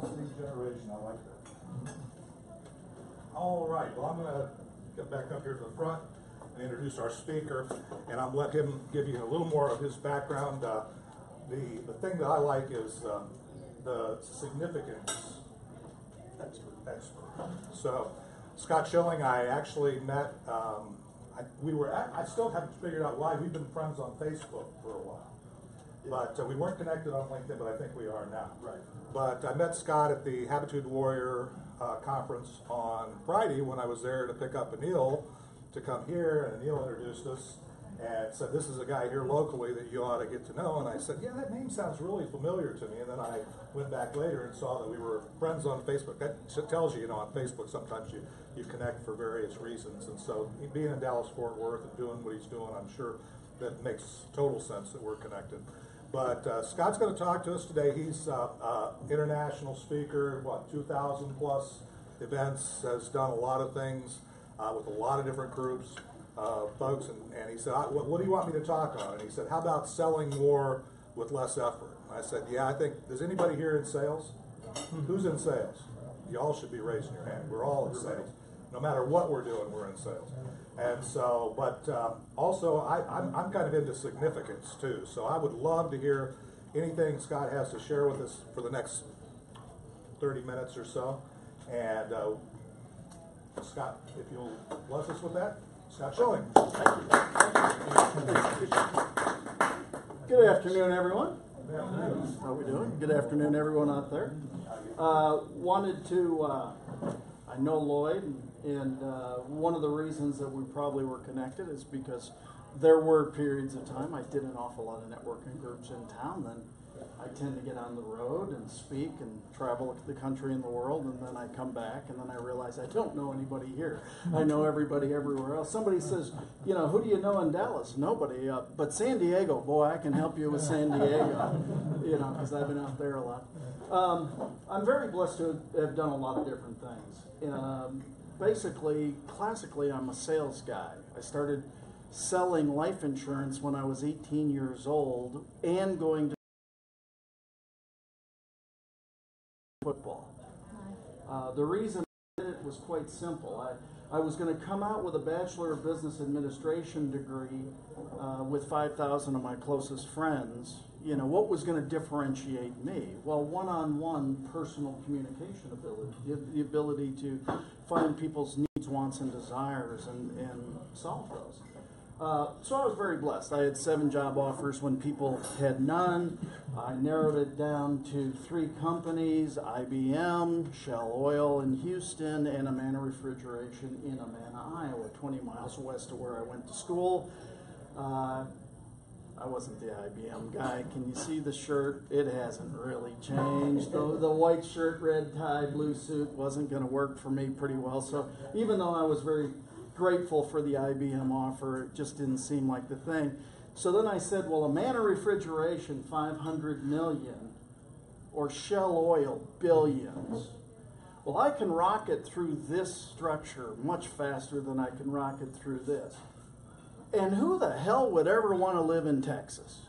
Balancing generation, I like that. All right, well, I'm going to get back up here to the front and introduce our speaker, and I'll let him give you a little more of his background. The thing that I like is the significance expert. So, Scott Schilling, I actually met. I still haven't figured out why. We've been friends on Facebook for a while, but we weren't connected on LinkedIn. But I think we are now. Right. But I met Scott at the Habitude Warrior conference on Friday when I was there to pick up Anil to come here, and Anil introduced us and said, "This is a guy here locally that you ought to get to know." And I said, "Yeah, that name sounds really familiar to me." And then I went back later and saw that we were friends on Facebook. That tells you, on Facebook sometimes you connect for various reasons. And so being in Dallas-Fort Worth and doing what he's doing, I'm sure that makes total sense that we're connected. But Scott's going to talk to us today. He's international speaker, 2,000 plus events, has done a lot of things with a lot of different groups, folks. And he said, what do you want me to talk on? And he said, how about selling more with less effort? And I said, yeah, I think, does anybody here in sales? Who's in sales? You all should be raising your hand. We're all in sales. No matter what we're doing, we're in sales. And so, but also, I'm kind of into significance too. So I would love to hear anything Scott has to share with us for the next 30 minutes or so. And Scott, if you'll bless us with that. Scott Schilling. Good afternoon, everyone. How are we doing? Good afternoon, everyone out there. I know Lloyd, and one of the reasons that we probably were connected is because there were periods of time I did an awful lot of networking groups in town. Then I tend to get on the road and speak and travel the country and the world, and then I come back, and then I realize I don't know anybody here. I know everybody everywhere else. Somebody says, who do you know in Dallas? Nobody. But San Diego, boy, I can help you with San Diego, because I've been out there a lot. I'm very blessed to have done a lot of different things. Basically, classically, I'm a sales guy. I started selling life insurance when I was 18 years old and going to football. The reason I did it was quite simple. I was going to come out with a Bachelor of Business Administration degree with 5,000 of my closest friends. What was going to differentiate me? Well, one-on-one personal communication ability, the ability to find people's needs, wants, and desires and solve those. So I was very blessed. I had 7 job offers when people had none. I narrowed it down to 3 companies, IBM, Shell Oil in Houston, and Amana Refrigeration in Amana, Iowa, 20 miles west of where I went to school. I wasn't the IBM guy. Can you see the shirt? It hasn't really changed. The white shirt, red tie, blue suit wasn't going to work for me pretty well. So even though I was very grateful for the IBM offer, it just didn't seem like the thing. So then I said, well, Amana Refrigeration, 500 million, or Shell Oil, billions. Well, I can rocket through this structure much faster than I can rocket through this. And who the hell would ever want to live in Texas?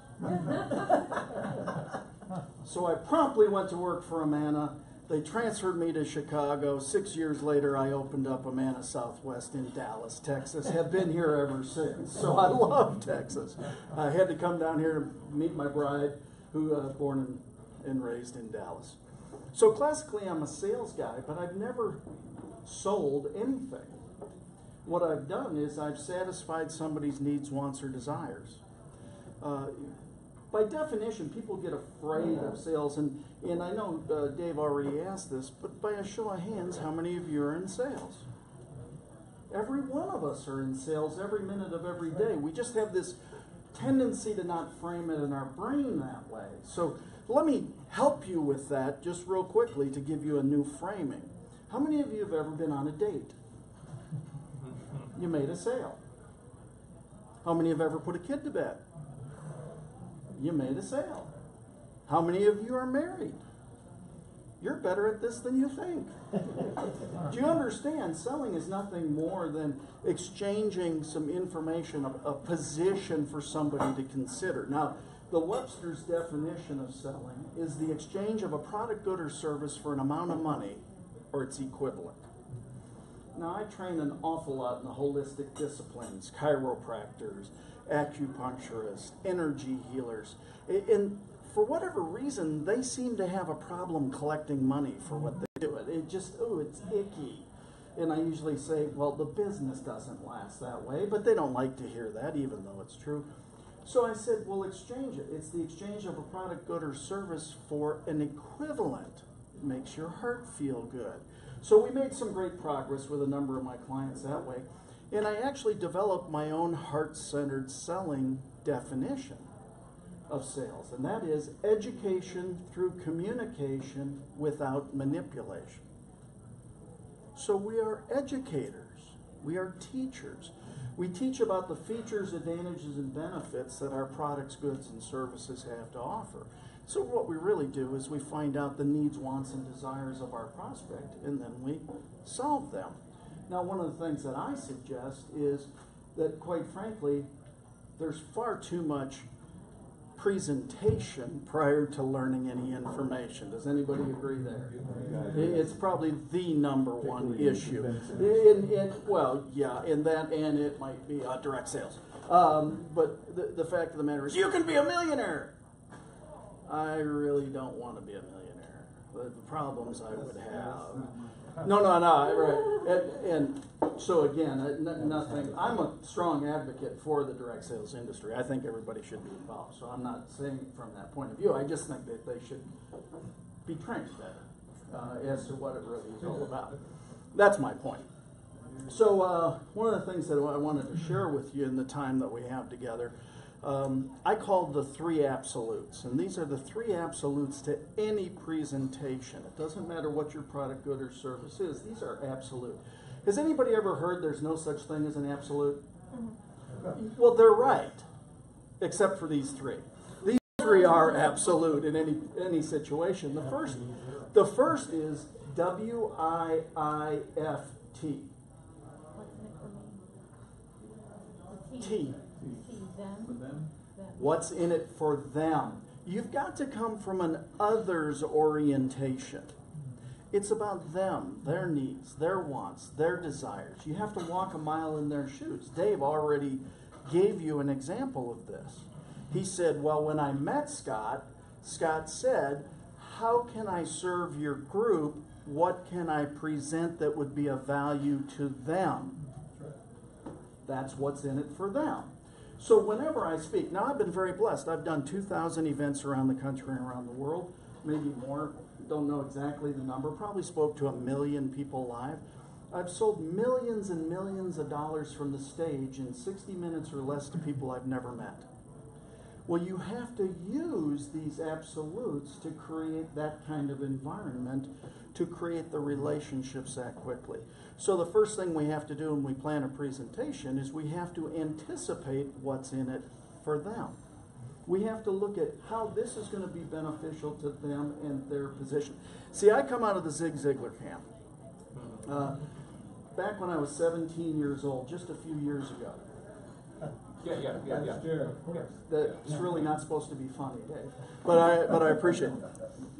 So I promptly went to work for Amana. They transferred me to Chicago. 6 years later, I opened up Amana Southwest in Dallas, Texas. Have been here ever since. So I love Texas. I had to come down here to meet my bride, who was born and raised in Dallas. So classically, I'm a sales guy, but I've never sold anything. What I've done is I've satisfied somebody's needs, wants, or desires. By definition, people get afraid of sales, and I know Dave already asked this, but by a show of hands, how many of you are in sales? Every one of us are in sales every minute of every day. We just have this tendency to not frame it in our brain that way. So let me help you with that just real quickly to give you a new framing. How many of you have ever been on a date? You made a sale. How many have ever put a kid to bed? You made a sale. How many of you are married? You're better at this than you think. Do you understand? Selling is nothing more than exchanging some information, a position for somebody to consider. Now, The Webster's definition of selling is the exchange of a product, good, or service for an amount of money or its equivalent. Now, I train an awful lot in the holistic disciplines, chiropractors, acupuncturists, energy healers. And for whatever reason, they seem to have a problem collecting money for what they do. It just, it's icky. And I usually say, well, the business doesn't last that way, but they don't like to hear that, even though it's true. So I said, well, exchange it. It's the exchange of a product, good, or service for an equivalent. It makes your heart feel good. So we made some great progress with a number of my clients that way. And I actually developed my own heart-centered selling definition of sales. And that is education through communication without manipulation. So we are educators. We are teachers. We teach about the features, advantages, and benefits that our products, goods, and services have to offer. So what we really do is we find out the needs, wants, and desires of our prospect, and then we solve them. Now, one of the things that I suggest is that, quite frankly, there's far too much presentation prior to learning any information. Does anybody agree there? It's probably the number one issue. Well, yeah, in that, and it might be direct sales. But the fact of the matter is, you can be a millionaire. I really don't want to be a millionaire. The problems I would have. No, right. And so again, nothing. I'm a strong advocate for the direct sales industry. I think everybody should be involved. So I'm not saying from that point of view. I just think that they should be trained better as to what it really is all about. That's my point. So one of the things that I wanted to share with you in the time that we have together, I called the three absolutes, and these are the three absolutes to any presentation. It doesn't matter what your product, good, or service is. These are absolute. Has anybody ever heard there's no such thing as an absolute? Well, they're right, except for these three. These three are absolute in any situation. The first is WIIFT. T. What's in it for them? You've got to come from an others orientation. It's about them, their needs, their wants, their desires. You have to walk a mile in their shoes. Dave already gave you an example of this. He said, well, when I met Scott, Scott said, how can I serve your group? What can I present that would be of value to them? That's what's in it for them. So whenever I speak, now I've been very blessed. I've done 2,000 events around the country and around the world, maybe more. Don't know exactly the number. Probably spoke to 1 million people live. I've sold millions and millions of dollars from the stage in 60 minutes or less to people I've never met. Well, you have to use these absolutes to create that kind of environment, to create the relationships that quickly. So the first thing we have to do when we plan a presentation is we have to anticipate what's in it for them. We have to look at how this is going to be beneficial to them and their position. See, I come out of the Zig Ziglar camp. Back when I was 17 years old, just a few years ago. Yeah. That's really not supposed to be funny, Dave. But I appreciate it.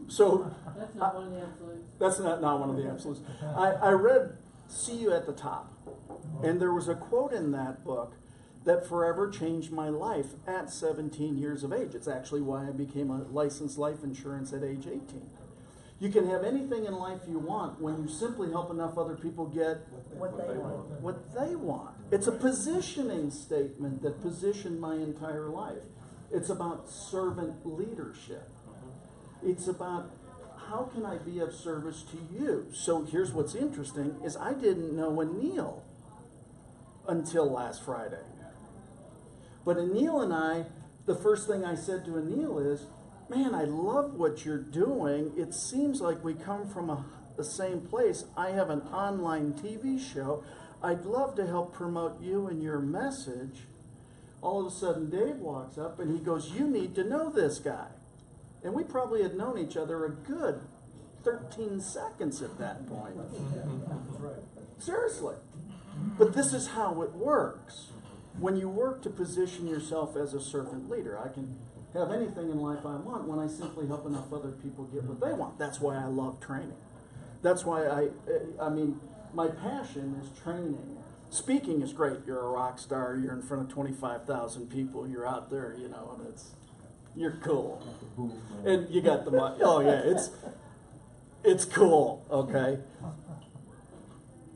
So that's not one of the absolutes. That's not one of the absolutes. I read See You at the Top, and there was a quote in that book that forever changed my life at 17 years of age. It's actually why I became a licensed life insurance at age 18. You can have anything in life you want when you simply help enough other people get What they want. It's a positioning statement that positioned my entire life. It's about servant leadership. It's about how can I be of service to you? So here's what's interesting is I didn't know Anil until last Friday. But Anil and I, the first thing I said to Anil is, man, I love what you're doing. It seems like we come from the same place. I have an online TV show. I'd love to help promote you and your message. All of a sudden, Dave walks up and he goes, you need to know this guy. And we probably had known each other a good 13 seconds at that point. Seriously. But this is how it works. When you work to position yourself as a servant leader, I can have anything in life I want when I simply help enough other people get what they want. That's why I love training. That's why I mean, my passion is training. Speaking is great. You're a rock star. You're in front of 25,000 people. You're out there, you know, and you're cool. And you got the money. Oh yeah, it's cool. Okay.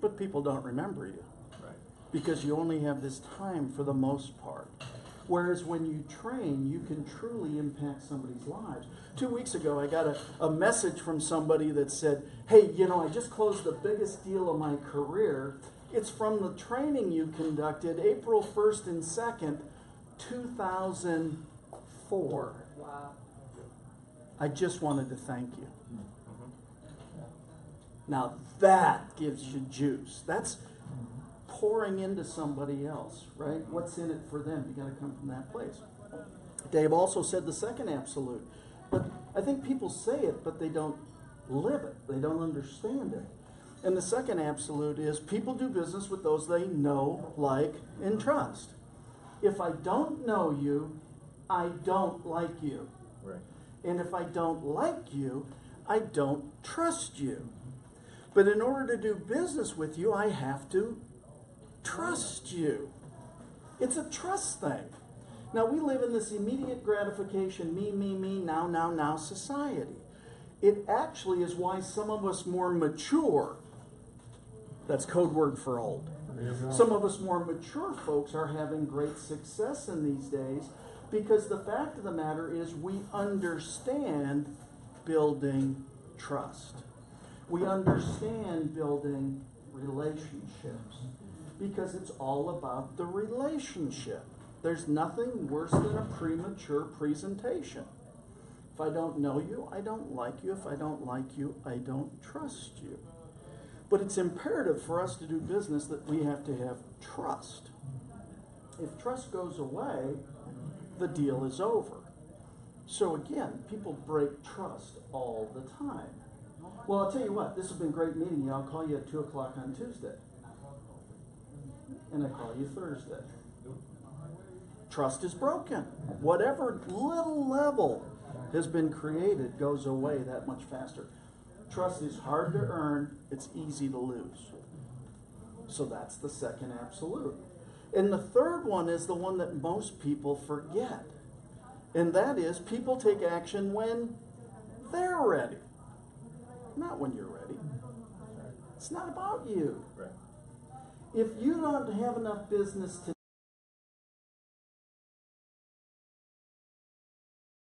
But people don't remember you. Right. Because you only have this time for the most part. Whereas when you train, you can truly impact somebody's lives. 2 weeks ago, I got a message from somebody that said, hey, you know, I just closed the biggest deal of my career. It's from the training you conducted April 1st and 2nd, 2004. Wow. I just wanted to thank you. Now that gives you juice. That's pouring into somebody else, right? What's in it for them? You got to come from that place. Dave also said the second absolute. But I think people say it, but they don't live it. They don't understand it. And the second absolute is people do business with those they know, like, and trust. If I don't know you, I don't like you. Right. And if I don't like you, I don't trust you. But in order to do business with you, I have to trust you. It's a trust thing. Now, we live in this immediate gratification, me, now society. It actually is why some of us more mature, that's code word for old. Some of us more mature folks are having great success in these days because the fact of the matter is we understand building trust. We understand building relationships because it's all about the relationship. There's nothing worse than a premature presentation. If I don't know you, I don't like you. If I don't like you, I don't trust you. But it's imperative for us to do business that we have to have trust. If trust goes away, the deal is over. So again, people break trust all the time. Well, I'll tell you what, this has been a great meeting you. I'll call you at 2 o'clock on Tuesday. And I call you Thursday. Trust is broken. Whatever little level has been created goes away that much faster. Trust is hard to earn. It's easy to lose. So that's the second absolute. And the third one is the one that most people forget. And that is people take action when they're ready. Not when you're ready. It's not about you. Right. If you don't have enough business to,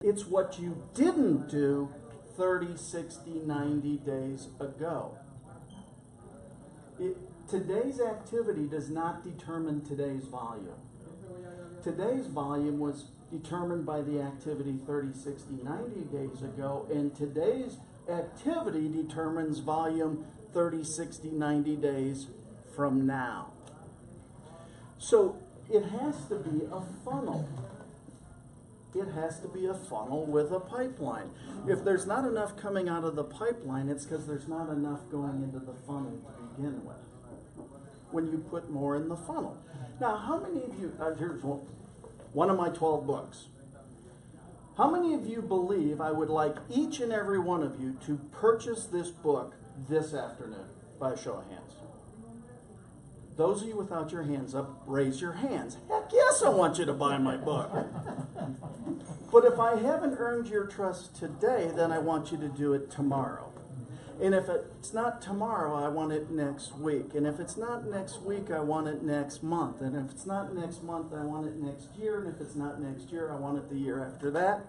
it's what you didn't do 30, 60, 90 days ago. Today's activity does not determine today's volume. Today's volume was determined by the activity 30, 60, 90 days ago, and today's activity determines volume 30, 60, 90 days from now. So it has to be a funnel. It has to be a funnel with a pipeline. If there's not enough coming out of the pipeline, it's because there's not enough going into the funnel to begin with. When you put more in the funnel. Now, how many of you, here's one of my 12 books. How many of you believe I would like each and every one of you to purchase this book this afternoon by a show of hands? Those of you without your hands up, raise your hands. Heck yes, I want you to buy my book. But if I haven't earned your trust today, then I want you to do it tomorrow. And if it's not tomorrow, I want it next week. And if it's not next week, I want it next month. And if it's not next month, I want it next year. And if it's not next year, I want it the year after that.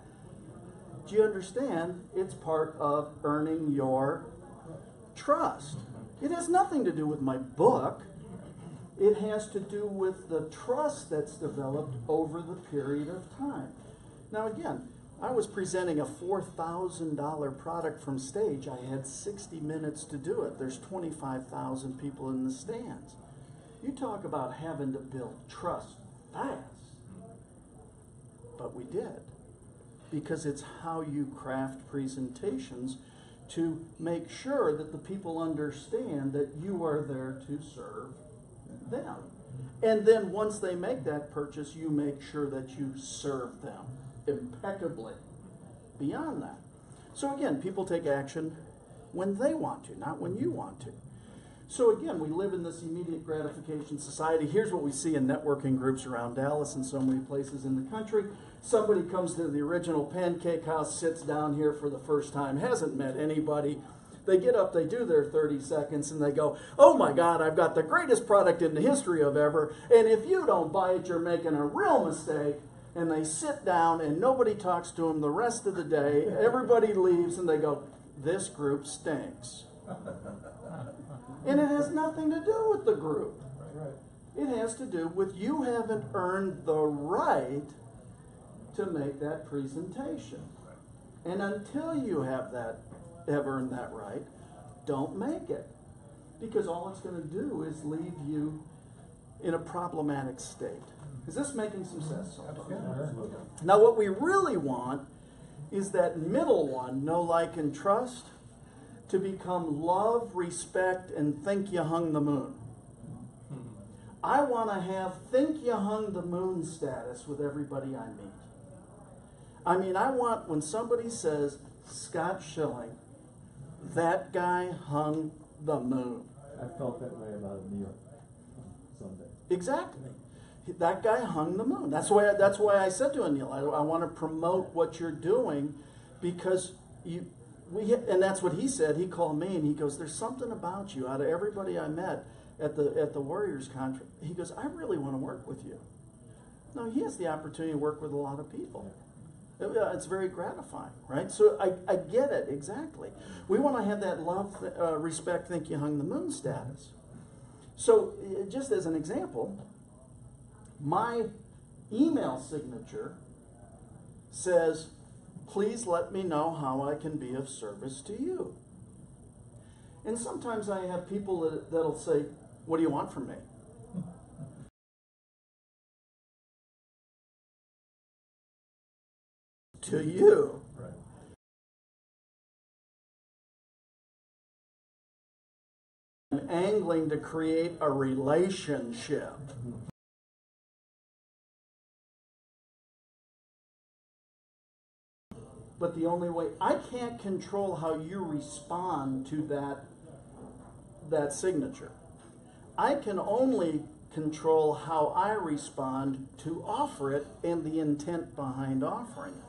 Do you understand? It's part of earning your trust. It has nothing to do with my book. It has to do with the trust that's developed over the period of time. Now again, I was presenting a $4,000 product from stage. I had 60 minutes to do it. There's 25,000 people in the stands. You talk about having to build trust fast. But we did. Because it's how you craft presentations to make sure that the people understand that you are there to serve them. And then once they make that purchase, you make sure that you serve them impeccably beyond that. So again, people take action when they want to, not when you want to. So again, we live in this immediate gratification society. Here's what we see in networking groups around Dallas and so many places in the country. Somebody comes to the original Pancake House, sits down here for the first time, hasn't met anybody. They get up, they do their 30 seconds, and they go, oh my God, I've got the greatest product in the history of ever, and if you don't buy it, you're making a real mistake. And they sit down, and nobody talks to them the rest of the day. Everybody leaves, and they go, this group stinks. And it has nothing to do with the group. It has to do with you haven't earned the right to make that presentation. And until you have earned that right, don't make it. Because all it's going to do is leave you in a problematic state. Is this making some sense so far? Now what we really want is that middle one, know, like, and trust, to become love, respect, and think you hung the moon. I want to have think you hung the moon status with everybody I meet. I mean, I want when somebody says, Scott Schilling, that guy hung the moon. I felt that way about Neil someday. Exactly. That guy hung the moon. That's why I said to Anil, I want to promote what you're doing because and that's what he said. He called me and he goes, there's something about you out of everybody I met at the Warriors conference. He goes, I really want to work with you. No, he has the opportunity to work with a lot of people. It's very gratifying, right? So I get it, exactly. We want to have that love, respect, think you hung the moon status. So just as an example, my email signature says, please let me know how I can be of service to you. And sometimes I have people that'll say, what do you want from me? To you. Right. I'm angling to create a relationship. But the only way, I can't control how you respond to that signature. I can only control how I respond to offer it and the intent behind offering it.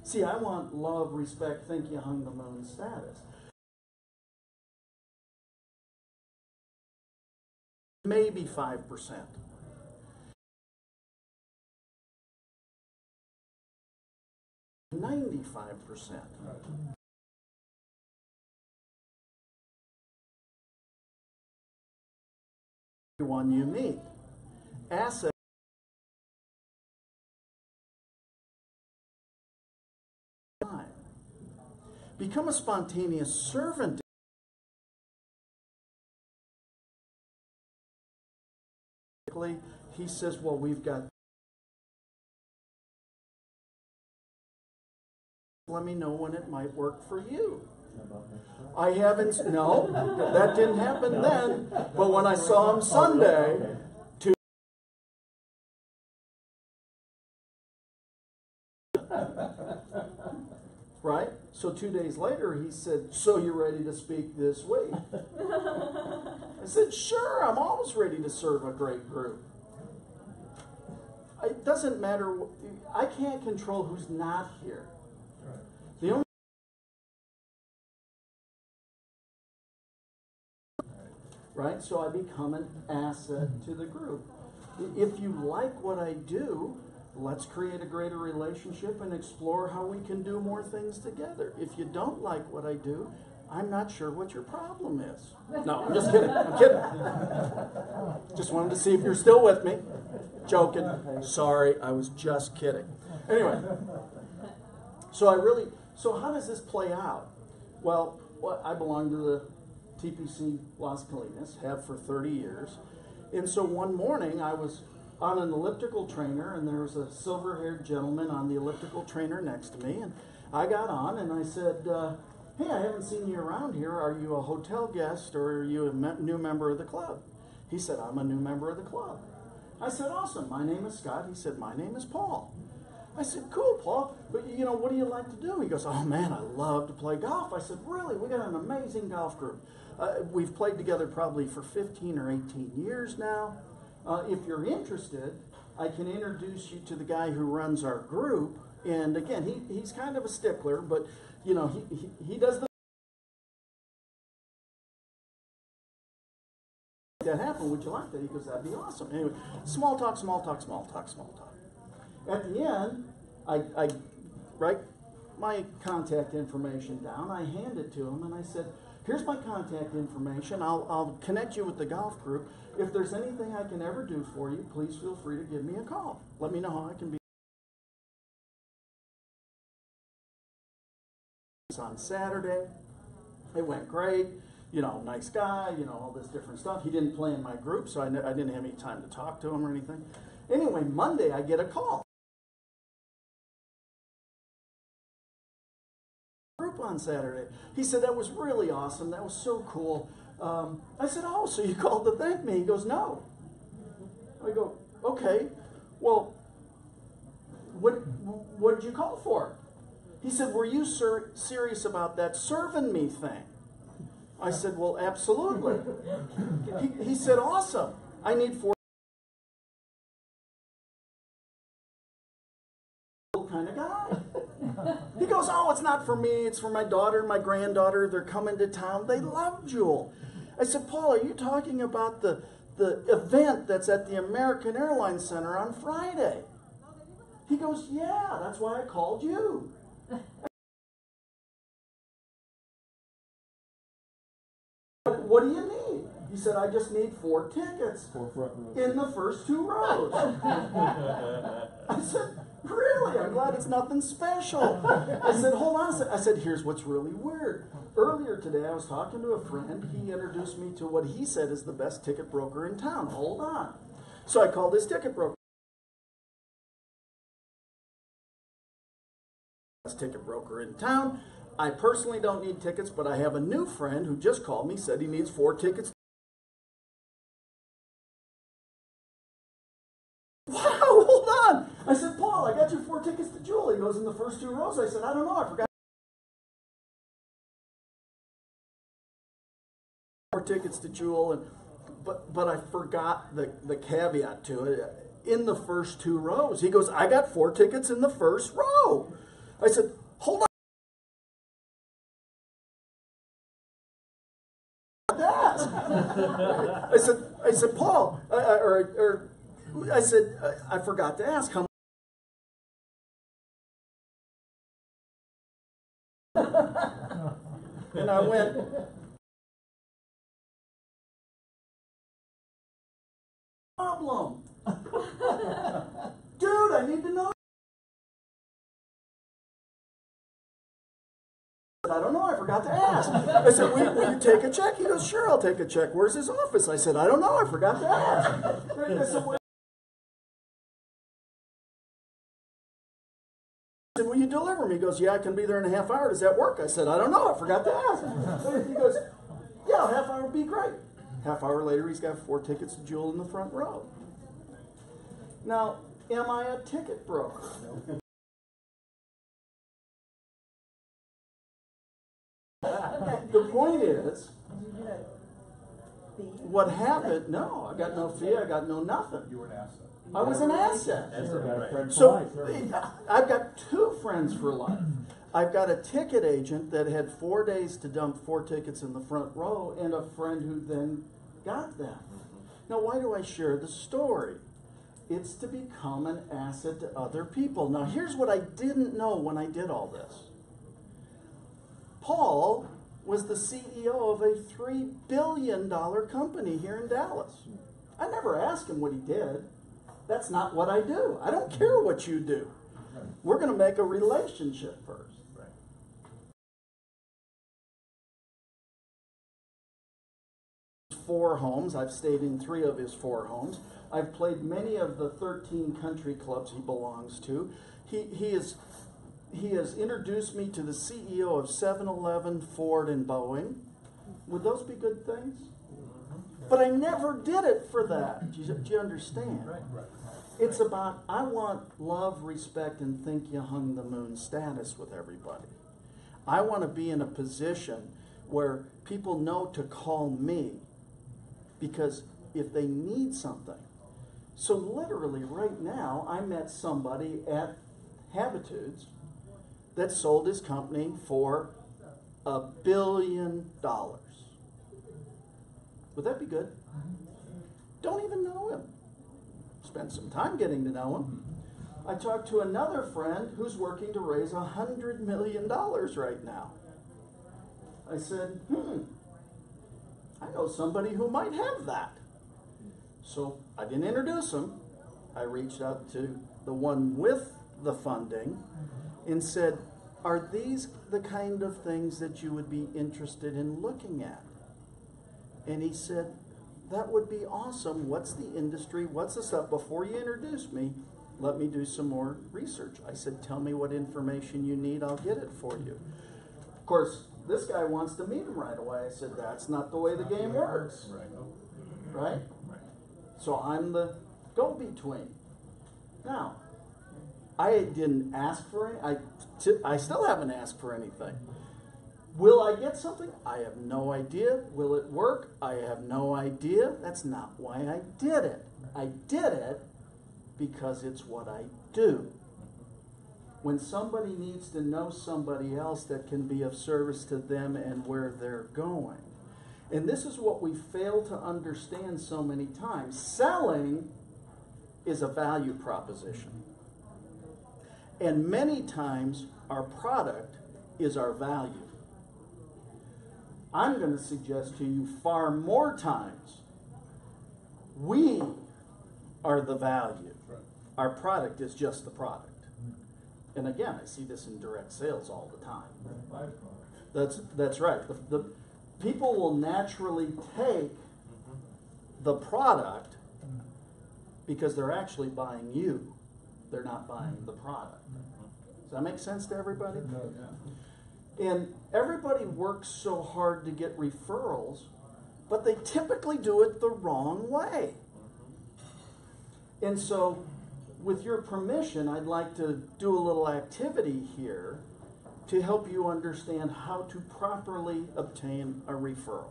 See, I want love, respect, think you hung the moon status. Maybe 5%. $95%. Everyone you meet. Asset. Become a spontaneous servant. He says, well, we've got. Let me know when it might work for you. I haven't, no, that didn't happen then. But when I saw him Sunday, right? So 2 days later, he said, so you're ready to speak this week? I said, sure, I'm always ready to serve a great group. It doesn't matter, I can't control who's not here. The only right? So I become an asset to the group. If you like what I do, let's create a greater relationship and explore how we can do more things together. If you don't like what I do, I'm not sure what your problem is. No, I'm just kidding. I'm kidding. Just wanted to see if you're still with me. Joking. Sorry, I was just kidding. Anyway, so how does this play out? Well, I belong to the TPC Las Colinas, have for 30 years. And so one morning I was on an elliptical trainer and there was a silver-haired gentleman on the elliptical trainer next to me. And I got on and I said, hey, I haven't seen you around here. Are you a hotel guest or are you a new member of the club? He said, I'm a new member of the club. I said, awesome. My name is Scott. He said, my name is Paul. I said, cool, Paul, but what do you like to do? He goes, oh man, I love to play golf. I said, really? We got an amazing golf group. We've played together probably for 15 or 18 years now. If you're interested, I can introduce you to the guy who runs our group. And again, he's kind of a stickler, but he does the that happen. Would you like that? He goes, that'd be awesome. Anyway, small talk. At the end, I write my contact information down. I hand it to him, and I said, here's my contact information. I'll connect you with the golf group. If there's anything I can ever do for you, please feel free to give me a call. Let me know how I can be. On Saturday, it went great. Nice guy, all this different stuff. He didn't play in my group, so I didn't have any time to talk to him or anything. Anyway, Monday I get a call. Group on Saturday. He said, that was really awesome. That was so cool. I said, oh, so you called to thank me? He goes, no. I go, okay. Well, what did you call for? He said, were you serious about that serving me thing? I said, well, absolutely. He said, awesome. I need 4 kind of guy. He goes, oh, it's not for me. It's for my daughter and my granddaughter. They're coming to town. They love Jewel. I said, Paul, are you talking about the event that's at the American Airlines Center on Friday? He goes, yeah, that's why I called you. What do you need? He said, I just need 4 tickets 4 front rows. in the first 2 rows. I said, really? I'm glad it's nothing special. I said, hold on a second. I said, here's what's really weird. Earlier today, I was talking to a friend. He introduced me to what he said is the best ticket broker in town. Hold on. So I called this ticket broker. Best ticket broker in town. I personally don't need tickets, but I have a new friend who just called me, said he needs 4 tickets. Wow, hold on. I said, Paul, I got you 4 tickets to Jewel. He goes, in the first 2 rows. I said, I don't know, I forgot. 4 tickets to Jewel, but I forgot the caveat to it. In the first 2 rows. He goes, I got 4 tickets in the first row. I said, hold on. I said, Paul, I said, I forgot to ask how much. And I went, problem. Dude, I need to know. I don't know, I forgot to ask. I said, will you take a check? He goes, sure, I'll take a check. Where's his office? I said, I don't know, I forgot to ask. I said, will you deliver me? He goes, yeah, I can be there in a half hour. Does that work? I said, I don't know, I forgot to ask. He goes, yeah, a half hour would be great. Half hour later, he's got 4 tickets to Jewel in the front row. Now, am I a ticket broker? The point is, what happened, no, I got no fee, I got no nothing. You were an asset. I was an asset. Sure, got a friend for So life, right? I've got 2 friends for life. I've got a ticket agent that had 4 days to dump 4 tickets in the front row, and a friend who then got them. Now, why do I share the story? It's to become an asset to other people. Now, here's what I didn't know when I did all this. Paul was the CEO of a $3 billion company here in Dallas. I never asked him what he did. That's not what I do. I don't care what you do. We're going to make a relationship first. 4 homes. I've stayed in 3 of his 4 homes. I've played many of the 13 country clubs he belongs to. He has introduced me to the CEO of 7-Eleven, Ford, and Boeing. Would those be good things? But I never did it for that. Do you understand? Right. It's about, I want love, respect, and think you hung the moon status with everybody. I want to be in a position where people know to call me because if they need something. So literally right now, I met somebody at Habitudes that sold his company for $1 billion. Would that be good? Don't even know him. Spend some time getting to know him. I talked to another friend who's working to raise $100 million right now. I said, I know somebody who might have that. So I didn't introduce him. I reached out to the one with the funding and said, are these the kind of things that you would be interested in looking at? And he said, that would be awesome. What's the industry? What's the stuff? Before you introduce me, let me do some more research. I said, tell me what information you need. I'll get it for you. Of course, this guy wants to meet him right away. I said, that's not the way the game works. Right? So I'm the go-between. Now, I didn't ask for any. I still haven't asked for anything. Will I get something? I have no idea. Will it work? I have no idea. That's not why I did it. I did it because it's what I do. When somebody needs to know somebody else that can be of service to them and where they're going. And this is what we fail to understand so many times. Selling is a value proposition. And many times our product is our value. I'm going to suggest to you far more times, we are the value. Our product is just the product. And again, I see this in direct sales all the time. That's right. The people will naturally take the product because they're actually buying you. They're not buying the product. Does that make sense to everybody? And everybody works so hard to get referrals, but they typically do it the wrong way. And so, with your permission, I'd like to do a little activity here to help you understand how to properly obtain a referral.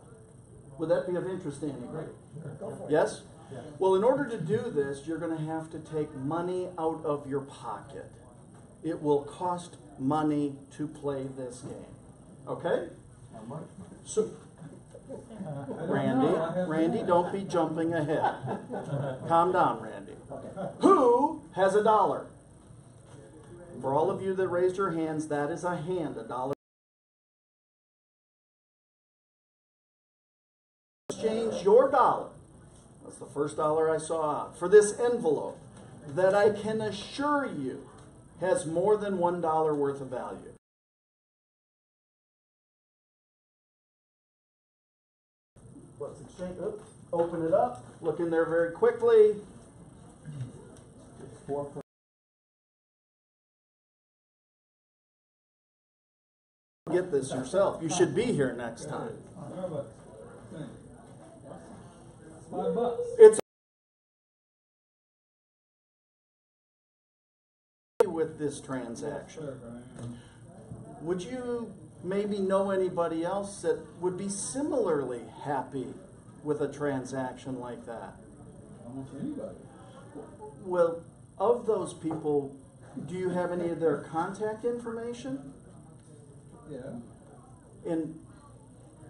Would that be of interest to anybody? Yes? Well, in order to do this, you're going to have to take money out of your pocket. It will cost money to play this game. Okay? So, Randy, don't be jumping ahead. Calm down, Randy. Who has $1? For all of you that raised your hands, that is a hand, $1. Exchange your dollar. That's the first dollar I saw out. For this envelope that I can assure you has more than $1 worth of value. Let's exchange. Open it up. Look in there very quickly. Get this yourself. You should be here next time. $5. It's with this transaction. Would you maybe know anybody else that would be similarly happy with a transaction like that? Almost anybody. Well, of those people, do you have any of their contact information? Yeah, And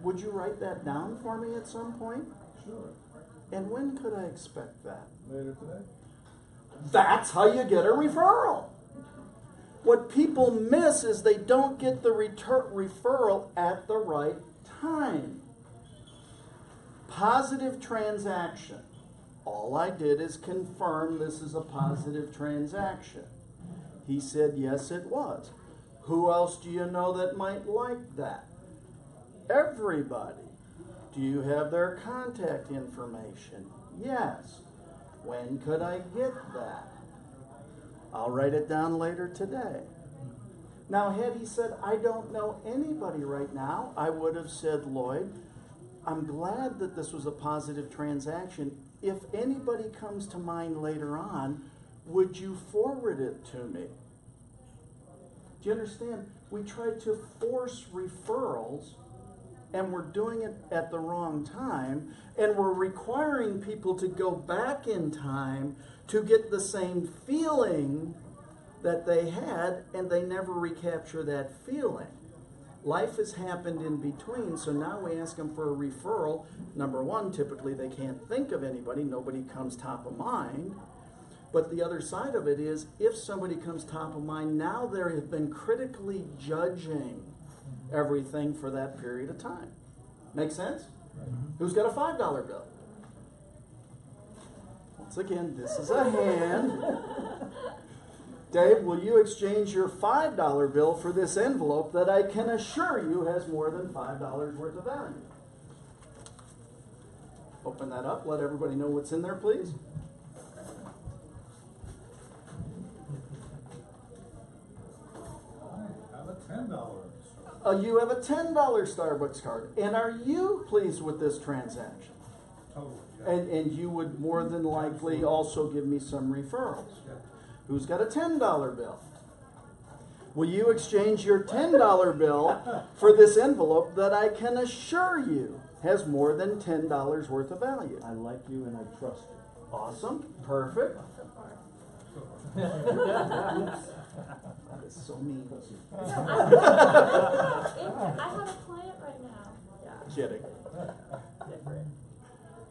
would you write that down for me at some point? sure. And when could I expect that? Later today. That's how you get a referral. What people miss is they don't get the referral at the right time. Positive transaction. All I did is confirm this is a positive transaction. He said, yes, it was. Who else do you know that might like that? Everybody. Do you have their contact information? Yes. When could I get that? I'll write it down later today. Now, had he said, I don't know anybody right now, I would have said, Lloyd, I'm glad that this was a positive transaction. If anybody comes to mind later on, would you forward it to me? Do you understand? We try to force referrals, and we're doing it at the wrong time, and we're requiring people to go back in time to get the same feeling that they had, and they never recapture that feeling. Life has happened in between, so now we ask them for a referral. Number one, typically they can't think of anybody. Nobody comes top of mind. But the other side of it is, if somebody comes top of mind, now they have been critically judging everything for that period of time. Make sense? Who's got a $5 bill? Once again, this is a hand. Dave, will you exchange your $5 bill for this envelope that I can assure you has more than $5 worth of value? Open that up. Let everybody know what's in there, please. I have a $10. You have a $10 Starbucks card. And are you pleased with this transaction? Totally. Yeah. And you would more than likely also give me some referrals. Yeah. Who's got a $10 bill? Will you exchange your $10 bill for this envelope that I can assure you has more than $10 worth of value? I like you and I trust you. Awesome. Perfect. That is so mean. I have a client right now. Yeah, Kidding. different.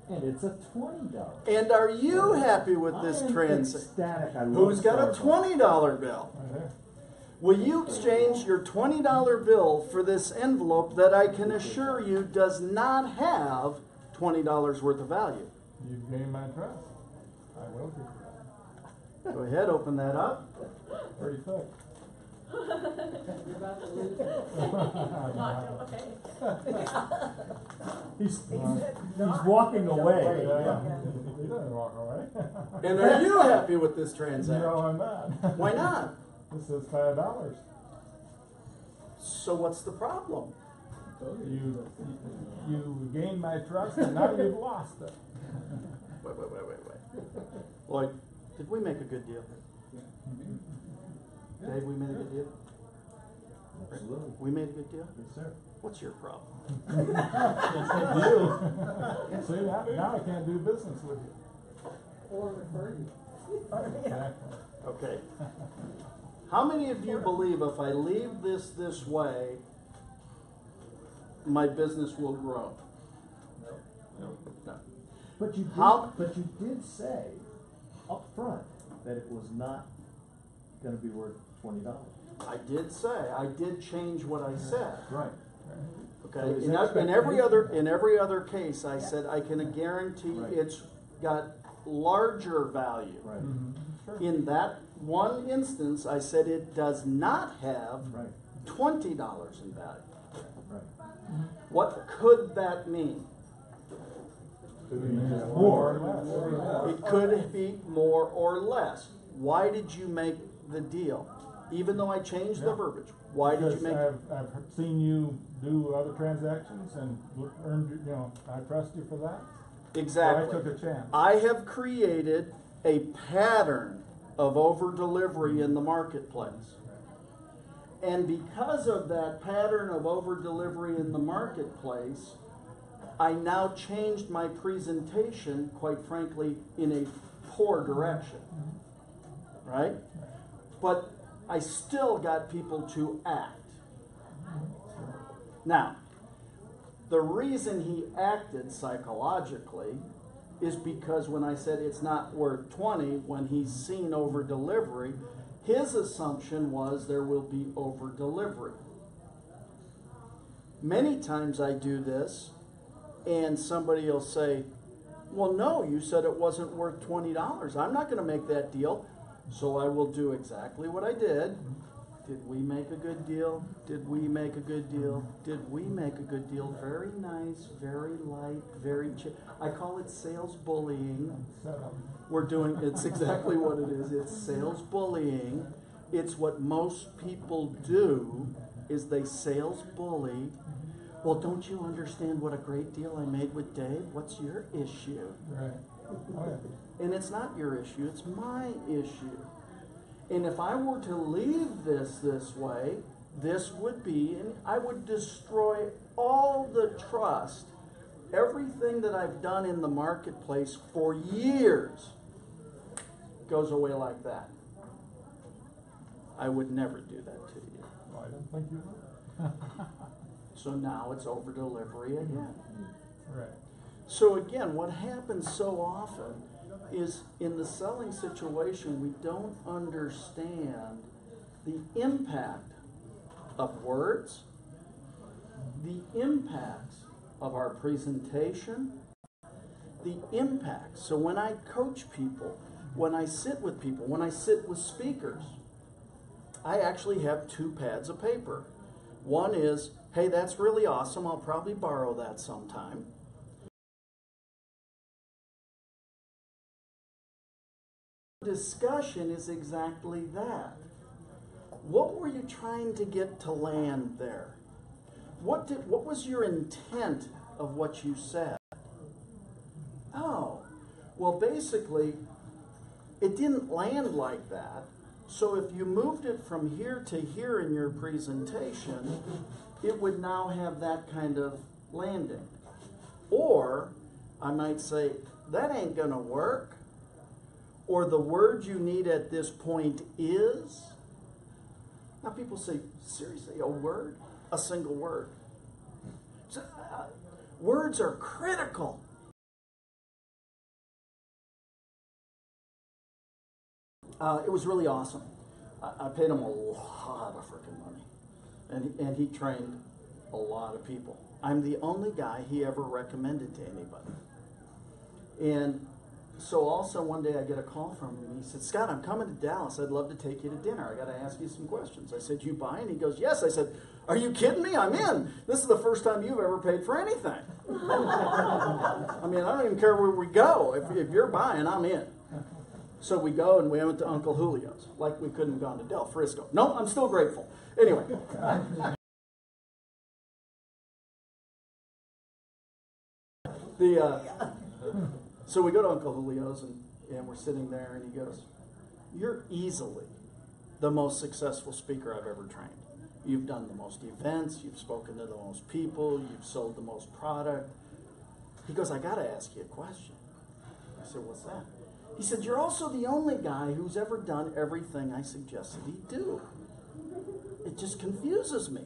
And it's a $20. And are you happy with this I am transaction? ecstatic. I love Who's got a Starbucks. $20 bill? Will you exchange your $20 bill for this envelope that I can assure you does not have $20 worth of value? You've gained my trust. I will do that. Go ahead, open that up. Pretty thick. You're about to lose it. Okay. He's walking away. Yeah. He doesn't walk away. And are you happy with this No, transaction? I'm not. Why not? This is $5. So what's the problem? You gained my trust and now you've lost it. Wait. Lloyd, did we make a good deal? Dave, we made a good deal? Absolutely. We made a good deal? Yes, sir. What's your problem? You. See, now I can't do business with you. Or refer you. Exactly. Okay. How many of you believe if I leave this way, my business will grow? No. But you How- did say up front that it was not going to be worth $20. I did say, I did change what I said. Right. Okay, So is in, that in every other case, I said I can guarantee Right. it's got larger value. Right. Sure. In that one instance, I said it does not have Right. $20 in value. Right. What could that mean? More or less. It could be more or less. Why did you make the deal? Even though I changed the Yeah. verbiage, why did you Because make it? I've seen you do other transactions and earned, I trust you for that. Exactly. So I took a chance. I have created a pattern of over-delivery in the marketplace. And because of that pattern of over-delivery in the marketplace, I now changed my presentation, quite frankly, in a poor direction. Right? But I still got people to act. Now, the reason he acted psychologically is because when I said it's not worth 20, when he's seen over delivery, his assumption was there will be over delivery. Many times I do this, and somebody will say, well, no, you said it wasn't worth $20. I'm not going to make that deal. So I will do exactly what I did. Did we make a good deal? Did we make a good deal? Did we make a good deal? Very nice, very light, very cheap. I call it sales bullying. It's exactly what it is. It's sales bullying. It's what most people do, is they sales bully. Well, don't you understand what a great deal I made with Dave? What's your issue? Right. Oh, yeah. And it's not your issue, it's my issue. And if I were to leave this way, this would be, and I would destroy all the trust, everything that I've done in the marketplace for years goes away like that. I would never do that to you. Well, I didn't think you would. So now it's over delivery again. Right. So again, what happens so often is in the selling situation, we don't understand the impact of words, the impacts of our presentation, the impacts. So when I coach people, when I sit with people, when I sit with speakers, I actually have 2 pads of paper. One is, hey, that's really awesome, I'll probably borrow that sometime. Discussion is exactly that. What were you trying to get to land there? What was your intent of what you said? Oh, well, basically, it didn't land like that. So if you moved it from here to here in your presentation, it would now have that kind of landing. Or I might say, that ain't gonna work. Or the word you need at this point is. Now people say, seriously, a word? A single word. So, words are critical. It was really awesome. I paid him a lot of freaking money. And he trained a lot of people. I'm the only guy he ever recommended to anybody. And so also one day I get a call from him. He said, Scott, I'm coming to Dallas. I'd love to take you to dinner. I got to ask you some questions. I said, you buy? And he goes, yes. I said, are you kidding me? I'm in. This is the first time you've ever paid for anything. I mean, I don't even care where we go. If you're buying, I'm in. So we go and we went to Uncle Julio's. Like we couldn't have gone to Del Frisco. No, I'm still grateful. Anyway. So we go to Uncle Julio's and we're sitting there and he goes, you're easily the most successful speaker I've ever trained. You've done the most events, you've spoken to the most people, you've sold the most product. He goes, I gotta ask you a question. I said, what's that? He said, you're also the only guy who's ever done everything I suggested he do. It just confuses me.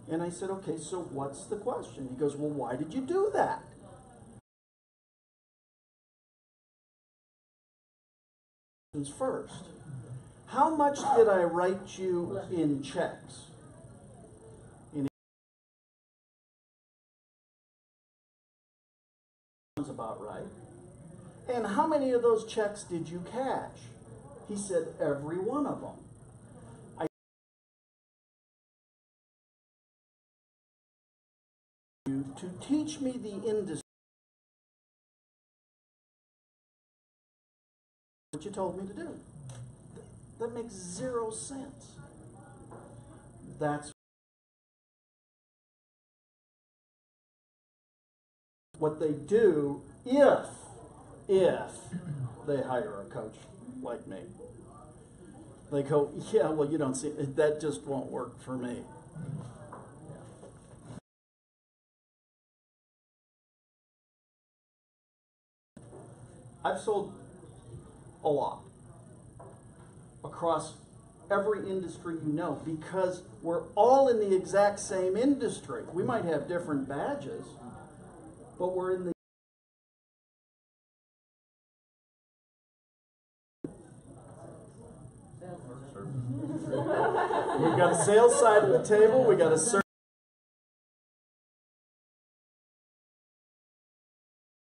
And I said, okay, so what's the question? He goes, well, why did you do that? First, how much did I write you in checks? Sounds about right. And how many of those checks did you cash? He said, every one of them. To teach me the industry. What you told me to do. That makes 0 sense. That's what they do if they hire a coach like me. They go, yeah, well, you don't see, that just won't work for me. I've sold a lot across every industry you know because we're all in the exact same industry. We might have different badges, but we're in the we've got a sales side of the table, we got a service.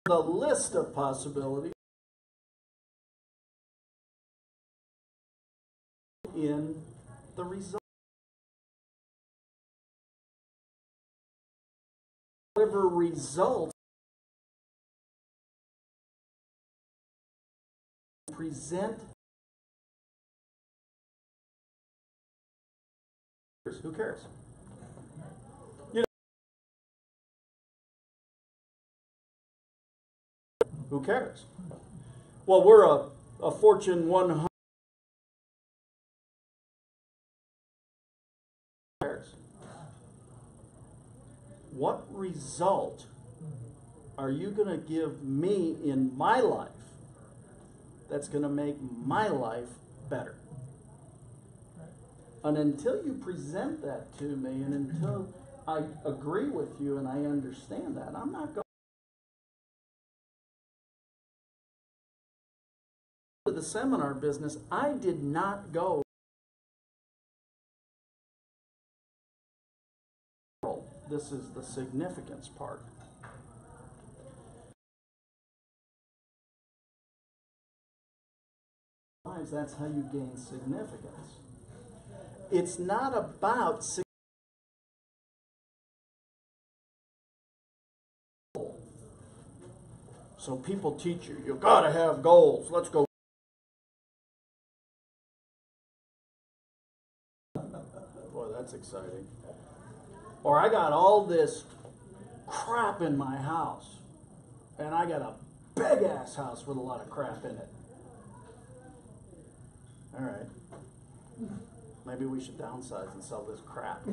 The list of possibilities in the result. Whatever result present, who cares? Who cares? Well, we're a Fortune 100. Who cares? What result are you going to give me in my life that's going to make my life better? And until you present that to me, and until I agree with you and I understand that, I'm not going to the seminar business. I did not go. This is the significance part. That's how you gain significance. It's not about so people teach you gotta have goals. Let's go. Boy, that's exciting. Or I got all this crap in my house, and I got a big ass house with a lot of crap in it. All right. Maybe we should downsize and sell this crap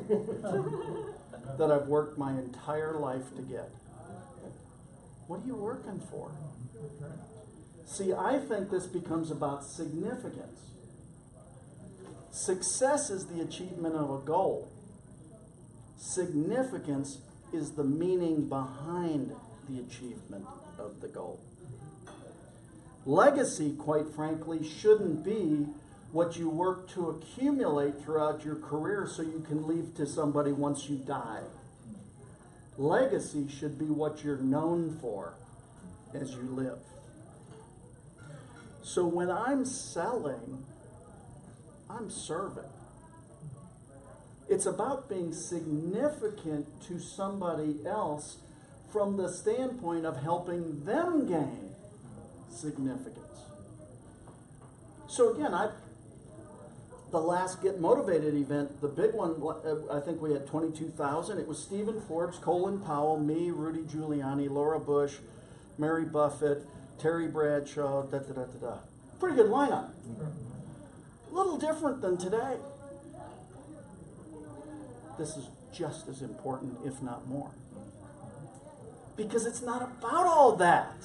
that I've worked my entire life to get. What are you working for? See, I think this becomes about significance. Success is the achievement of a goal. Significance is the meaning behind the achievement of the goal. Legacy, quite frankly, shouldn't be what you work to accumulate throughout your career so you can leave to somebody once you die. Legacy should be what you're known for as you live. So when I'm selling, I'm serving. It's about being significant to somebody else from the standpoint of helping them gain significance. So again, the last Get Motivated event, the big one, I think we had 22,000. It was Stephen Forbes, Colin Powell, me, Rudy Giuliani, Laura Bush, Mary Buffett, Terry Bradshaw, da-da-da-da-da. Pretty good lineup. A little different than today. This is just as important, if not more. Because it's not about all that.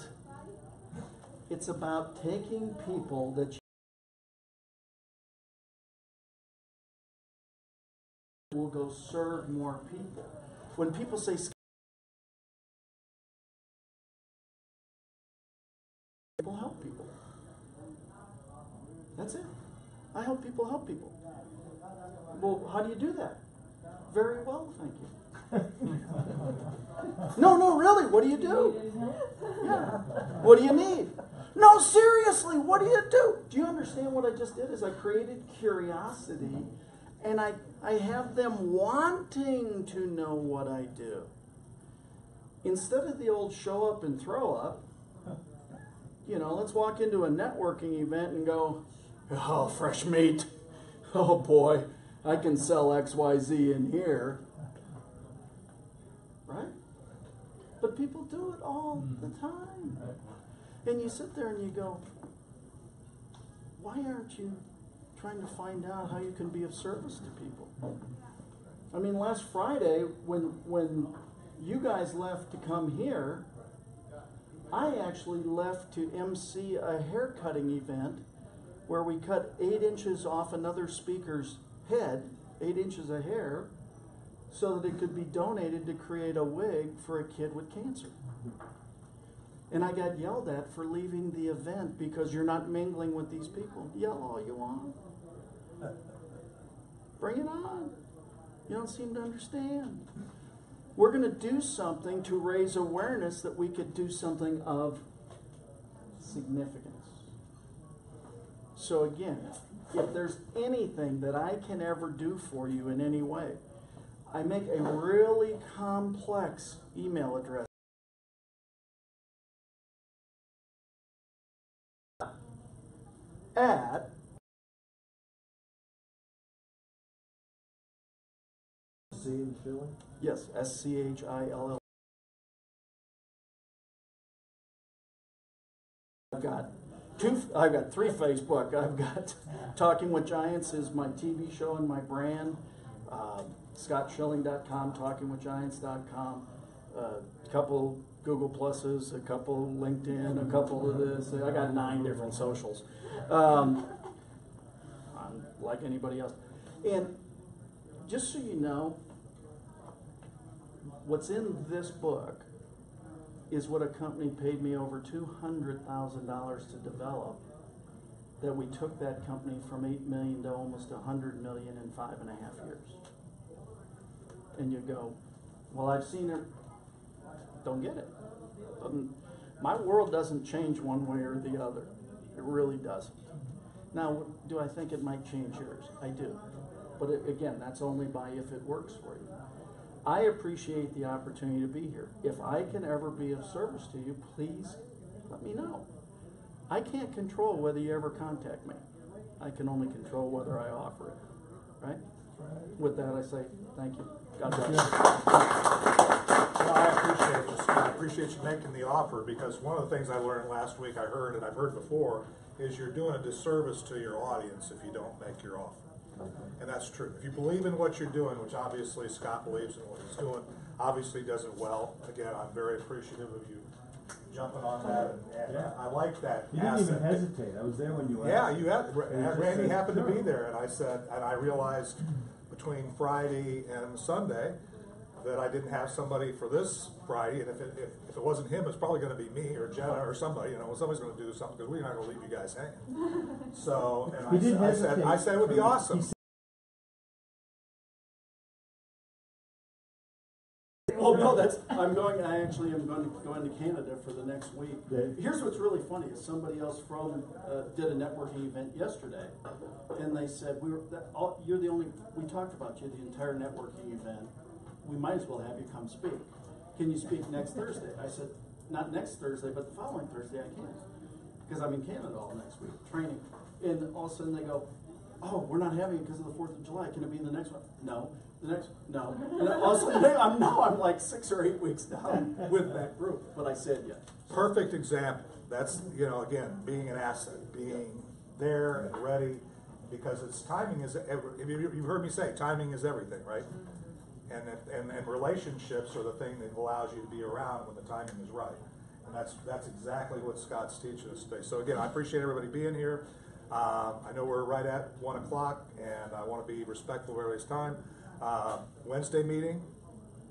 It's about taking people that you will go serve more people. When people say people help people. That's it. I help people help people. Well, how do you do that? Very well, thank you. No, really, what do you do? Yeah. What do you need? No, seriously, what do you do? Do you understand what I just did? Is I created curiosity, and I have them wanting to know what I do. Instead of the old show up and throw up, let's walk into a networking event and go, oh, fresh meat. Oh boy, I can sell XYZ in here. Right? But people do it all the time. And you sit there and you go, why aren't you trying to find out how you can be of service to people? I mean, last Friday, when you guys left to come here, I actually left to MC a haircutting event where we cut 8 inches off another speaker's head, 8 inches of hair, so that it could be donated to create a wig for a kid with cancer. And I got yelled at for leaving the event because you're not mingling with these people. Yell all you want. Bring it on. You don't seem to understand. We're going to do something to raise awareness that we could do something of significance. So again, if there's anything that I can ever do for you in any way, I make a really complex email address. At Schilling? yes, SCHILL got three Facebook. I've got Talking with Giants is my TV show and my brand. ScottSchilling.com, TalkingWithGiants.com, a couple Google Pluses, a couple LinkedIn, a couple of this. I got 9 different socials. I'm like anybody else. And just so you know, what's in this book is what a company paid me over $200,000 to develop, that we took that company from 8 million to almost 100 million in 5.5 years. And you go, well, I've seen it, don't get it. My world doesn't change one way or the other. It really doesn't. Now, do I think it might change yours? I do. But again, that's only by if it works for you. I appreciate the opportunity to be here. If I can ever be of service to you, please let me know. I can't control whether you ever contact me. I can only control whether I offer it. Right? With that, I say thank you. God bless you. Well, I appreciate you, Scott. I appreciate you making the offer, because one of the things I learned last week, I heard, and I've heard before, is you're doing a disservice to your audience if you don't make your offer. And that's true. If you believe in what you're doing, which obviously Scott believes in what he's doing, obviously does it well. Again, I'm very appreciative of you jumping on that, and I like that. You didn't even hesitate. I was there when you Yeah, asked. you had, Randy said, happened to be sure. there, and I said, and I realized between Friday and Sunday that I didn't have somebody for this Friday, and if it wasn't him, it's probably going to be me or Jenna or somebody. You know, somebody's going to do something, because we're not going to leave you guys hanging. So, and I said it would be awesome. Oh no, I actually am going to Canada for the next week. Here's what's really funny is somebody else did a networking event yesterday, and they said you're the only, we talked about you the entire networking event. We might as well have you come speak. Can you speak next Thursday? I said, not next Thursday, but the following Thursday I can, because I'm in Canada all next week training. And all of a sudden they go, oh, we're not having it because of the 4th of July. Can it be the next one? No. The next, no. And all of a sudden, I'm like 6 or 8 weeks down with that group, but I said yes. Perfect example. That's, you know, again, being an asset, being there and ready, because it's timing is, you've heard me say, timing is everything, right? And relationships are the thing that allows you to be around when the timing is right. And that's exactly what Scott's teaching us today. So again, I appreciate everybody being here. I know we're right at 1 o'clock, and I want to be respectful of everybody's time. Wednesday meeting,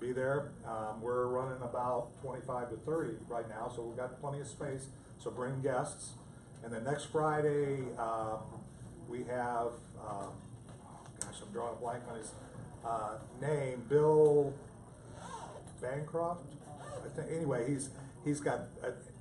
be there. We're running about 25 to 30 right now, so we've got plenty of space. So bring guests. And then next Friday, we have, gosh, I'm drawing a blank on his name, Bill Bancroft. I think. Anyway, he's got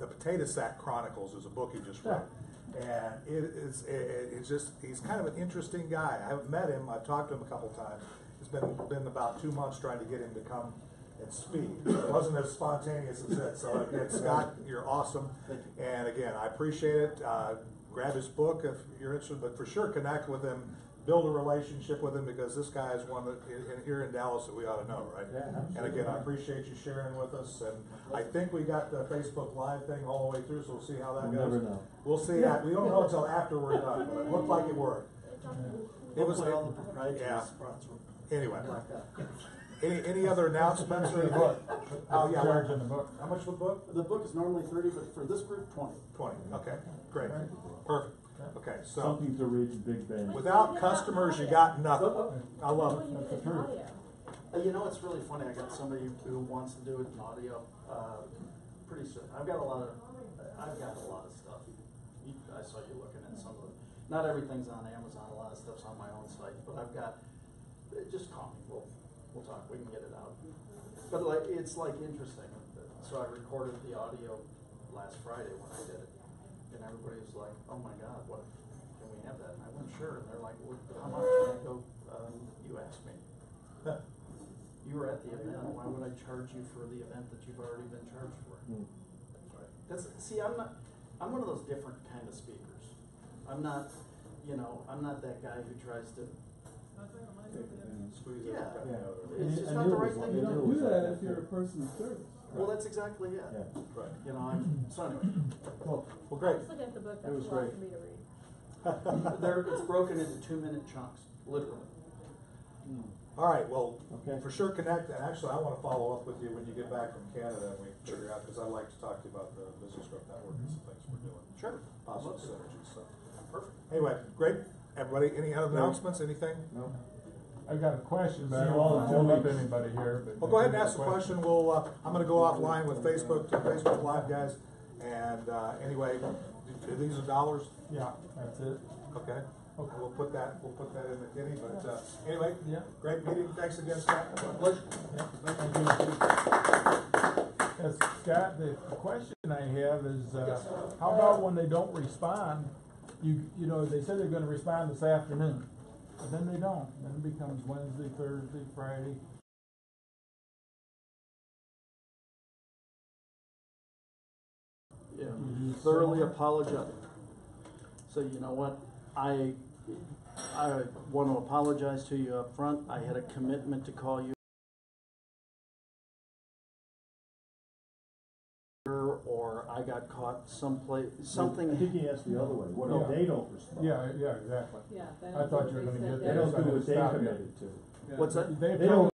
the Potato Sack Chronicles is a book he just wrote. And it's just, he's kind of an interesting guy. I haven't met him. I've talked to him a couple times. It's been about 2 months trying to get him to come and speak. It wasn't as spontaneous as that. So again, Scott, you're awesome. And again, I appreciate it. Grab his book if you're interested, but for sure connect with him. Build a relationship with him, because this guy is one that here in Dallas that we ought to know, right? Yeah, and again, I appreciate you sharing with us. And I think we got the Facebook Live thing all the way through, so we'll see how that goes. Never know. We'll see that. We don't know until after we're done, but it looked like it worked. It was all the proprietors. Yeah. Anyway, any other announcements or anything? Oh yeah, Charge in the book. how much for the book? The book is normally 30, but for this group, 20. 20. Okay, great, perfect. Okay, so Something to reach Big Ben. without customers, you got nothing. I love it. That's the truth. You know, it's really funny. I got somebody who wants to do it in audio. Pretty soon. I've got a lot of stuff. I saw you looking at some of it. Not everything's on Amazon. A lot of stuff's on my own site. But I've got. Just call me. We'll talk. We can get it out. But it's interesting. So I recorded the audio last Friday when I did it, and everybody was like, "Oh my God, what? Can we have that?" And I went, "Sure." And they're like, well, "How much?" And I go, "You asked me. You were at the event. Why would I charge you for the event that you've already been charged for?" I'm one of those different kind of speakers. I'm not that guy who tries to. Squeeze Yeah. it. It's just not the right thing to You don't do. do that if you're a person of service. Well, that's exactly it. Yeah. Right. You know, so anyway, Cool. Well, I great. was looking at the book, It that's was a lot great. for me to read. it's broken into 2-minute chunks, literally. All right, well, Okay. for sure connect, and actually I wanna follow up with you when you get back from Canada and we figure out, cause I'd like to talk to you about the business growth network and some things we're doing. Sure. Possible synergies, so. Perfect. Anyway, great. Everybody, any other announcements, anything? No? I got a question, but I See don't you all wanna in 2 hold up weeks. anybody here, but. Well, go ahead and ask the question. We'll, I'm gonna go offline with Facebook Live guys. And, anyway, these are dollars? Yeah, that's it. Okay. Okay. We'll put that in the kitty, but, anyway. Yeah. Great meeting. Thanks again, Scott. Pleasure. Yeah, thank you. Scott, the question I have is, how about when they don't respond? You know, they said they're gonna respond this afternoon, but then they don't. Then it becomes Wednesday, Thursday, Friday. Yeah, You thoroughly similar? apologetic. So you know what, I want to apologize to you up front. I had a commitment to call you, or I got caught someplace, I something. think he asked the other way. What if Yeah. they don't respond? Yeah, exactly. Yeah. I thought you were gonna get They there. don't so I do had what to they stop you. committed to. What's that? They They told don't